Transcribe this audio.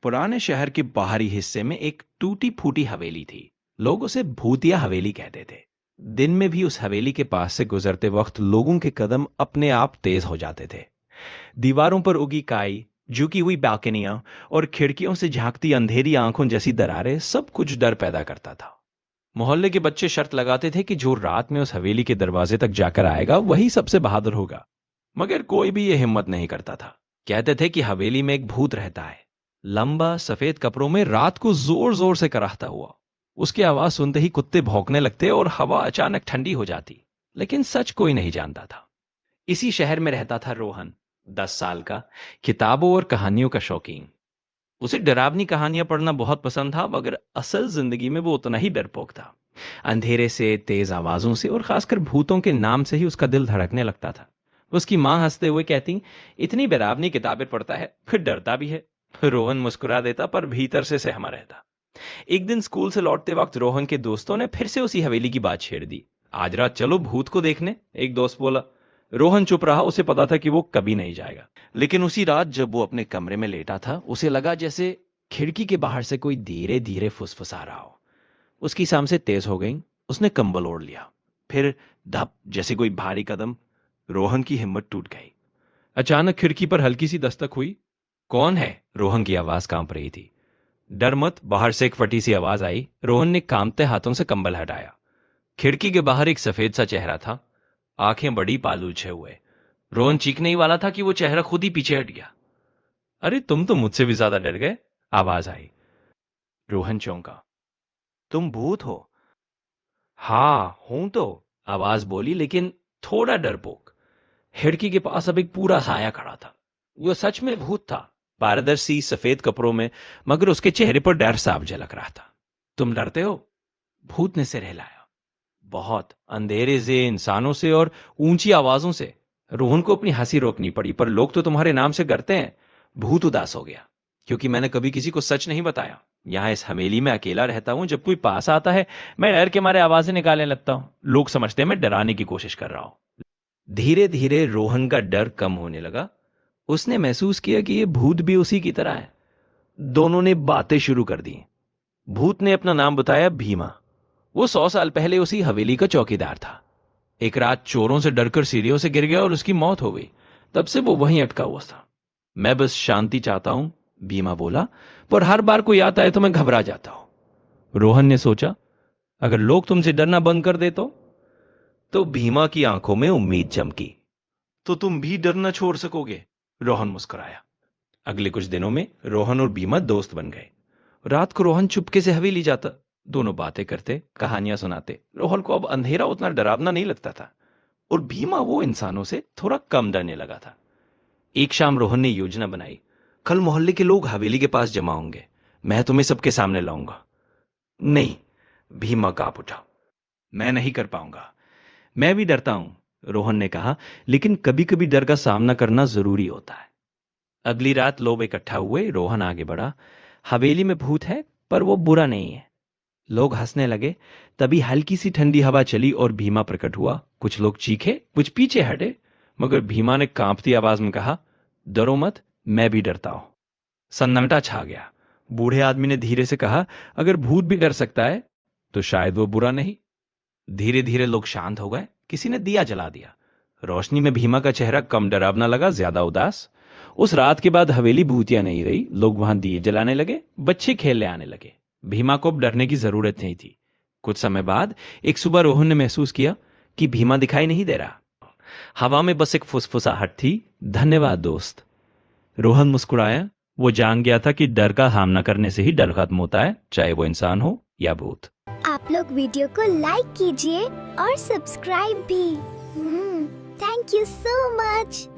पुराने शहर के बाहरी हिस्से में एक टूटी फूटी हवेली थी। लोग उसे भूतिया हवेली कहते थे। दिन में भी उस हवेली के पास से गुजरते वक्त लोगों के कदम अपने आप तेज हो जाते थे। दीवारों पर उगी काई, झुकी हुई बालकनियां और खिड़कियों से झांकती अंधेरी आंखों जैसी दरारें सब कुछ डर पैदा करता था। मोहल्ले के बच्चे शर्त लगाते थे कि जो रात में उस हवेली के दरवाजे तक जाकर आएगा वही सबसे बहादुर होगा, मगर कोई भी यह हिम्मत नहीं करता था। कहते थे कि हवेली में एक भूत रहता है, लंबा सफेद कपड़ों में, रात को जोर जोर से कराहता हुआ। उसकी आवाज सुनते ही कुत्ते भौंकने लगते और हवा अचानक ठंडी हो जाती। लेकिन सच कोई नहीं जानता था। इसी शहर में रहता था रोहन, 10 साल का, किताबों और कहानियों का शौकीन। उसे डरावनी कहानियां पढ़ना बहुत पसंद था, मगर असल जिंदगी में वो उतना ही डरपोक था। अंधेरे से, तेज आवाजों से और खासकर भूतों के नाम से ही उसका दिल धड़कने लगता था। उसकी मां हंसते हुए कहती, इतनी डरावनी किताबें पढ़ता है, फिर डरता भी है। रोहन मुस्कुरा देता, पर भीतर से सहमा रहता। एक दिन स्कूल से लौटते वक्त रोहन के दोस्तों ने फिर से उसी हवेली की बात छेड़ दी। आज रात चलो भूत को देखने, एक दोस्त बोला। रोहन चुप रहा, उसे पता था कि वो कभी नहीं जाएगा। लेकिन उसी रात जब वो अपने कमरे में लेटा था, उसे लगा जैसे खिड़की के बाहर से कोई धीरे धीरे फुसफुसा रहा हो। उसकी सांसें तेज हो गईं। उसने कंबल ओढ़ लिया। फिर धप जैसे कोई भारी कदम। रोहन की हिम्मत टूट गई। अचानक खिड़की पर हल्की सी दस्तक हुई। कौन है? रोहन की आवाज कांप रही थी। डर मत, बाहर से एक फटी सी आवाज आई। रोहन ने कांपते हाथों से कंबल हटाया। खिड़की के बाहर एक सफेद सा चेहरा था, आंखें बड़ी, बाल उलझे हुए। रोहन चीखने ही वाला था कि वो चेहरा खुद ही पीछे हट गया। अरे तुम तो मुझसे भी ज्यादा डर गए, आवाज आई। रोहन चौंका। तुम भूत हो? हाँ हूं तो, आवाज बोली, लेकिन थोड़ा डरपोक। खिड़की के पास अब एक पूरा साया खड़ा था। वो सच में भूत था, पारदर्शी सफेद कपड़ों में, मगर उसके चेहरे पर डर साफ झलक रहा था। तुम डरते हो? भूत ने सिर हिलाया। बहुत, अंधेरे से, इंसानों से और ऊंची आवाजों से। रोहन को अपनी हंसी रोकनी पड़ी। पर लोग तो तुम्हारे नाम से डरते हैं। भूत उदास हो गया। क्योंकि मैंने कभी किसी को सच नहीं बताया। यहां इस हवेली में अकेला रहता हूं। जब कोई पास आता है, मैं डर के मारे आवाजें निकालने लगता हूं। लोग समझते हैं मैं डराने की कोशिश कर रहा हूं। धीरे धीरे रोहन का डर कम होने लगा। उसने महसूस किया कि यह भूत भी उसी की तरह है। दोनों ने बातें शुरू कर दी। भूत ने अपना नाम बताया, भीमा। वो 100 साल पहले उसी हवेली का चौकीदार था। एक रात चोरों से डरकर सीढ़ियों से गिर गया और उसकी मौत हो गई। तब से वो वहीं अटका हुआ था। मैं बस शांति चाहता हूं, भीमा बोला, पर हर बार कोई आता है तो मैं घबरा जाता हूं। रोहन ने सोचा, अगर लोग तुमसे डरना बंद कर दे तो भीमा की आंखों में उम्मीद चमकी। तो तुम भी डरना छोड़ सकोगे? रोहन मुस्कुराया। अगले कुछ दिनों में रोहन और भीमा दोस्त बन गए। रात को रोहन चुपके से हवेली जाता। दोनों बातें करते, कहानियां सुनाते। रोहन को अब अंधेरा उतना डरावना नहीं लगता था और भीमा वो इंसानों से थोड़ा कम डरने लगा था। एक शाम रोहन ने योजना बनाई, कल मोहल्ले के लोग हवेली के पास जमा होंगे, मैं तुम्हें सबके सामने लाऊंगा। नहीं, भीमा कांप उठा। मैं नहीं कर पाऊंगा। मैं भी डरता हूं, रोहन ने कहा, लेकिन कभी कभी डर का सामना करना जरूरी होता है। अगली रात लोग इकट्ठा हुए। रोहन आगे बढ़ा। हवेली में भूत है, पर वो बुरा नहीं है। लोग हंसने लगे। तभी हल्की सी ठंडी हवा चली और भीमा प्रकट हुआ। कुछ लोग चीखे, कुछ पीछे हटे, मगर भीमा ने कांपती आवाज में कहा, डरो मत, मैं भी डरता हूं। सन्नाटा छा गया। बूढ़े आदमी ने धीरे से कहा, अगर भूत भी डर सकता है तो शायद वो बुरा नहीं। धीरे धीरे लोग शांत हो गए। किसी ने दिया जला दिया। रोशनी में भीमा का चेहरा कम डरावना लगा, ज्यादा उदास। उस रात के बाद हवेली भूतिया नहीं रही। लोग वहां दिए जलाने लगे, बच्चे खेलने आने लगे। भीमा को अब डरने की जरूरत नहीं थी। कुछ समय बाद एक सुबह रोहन ने महसूस किया कि भीमा दिखाई नहीं दे रहा। हवा में बस एक फुसफुसाहट थी। धन्यवाद दोस्त। रोहन मुस्कुराया। वो जान गया था कि डर का सामना करने से ही डर खत्म होता है, चाहे वो इंसान हो या भूत। आप लोग वीडियो को लाइक कीजिए और सब्सक्राइब भी। Thank you so much.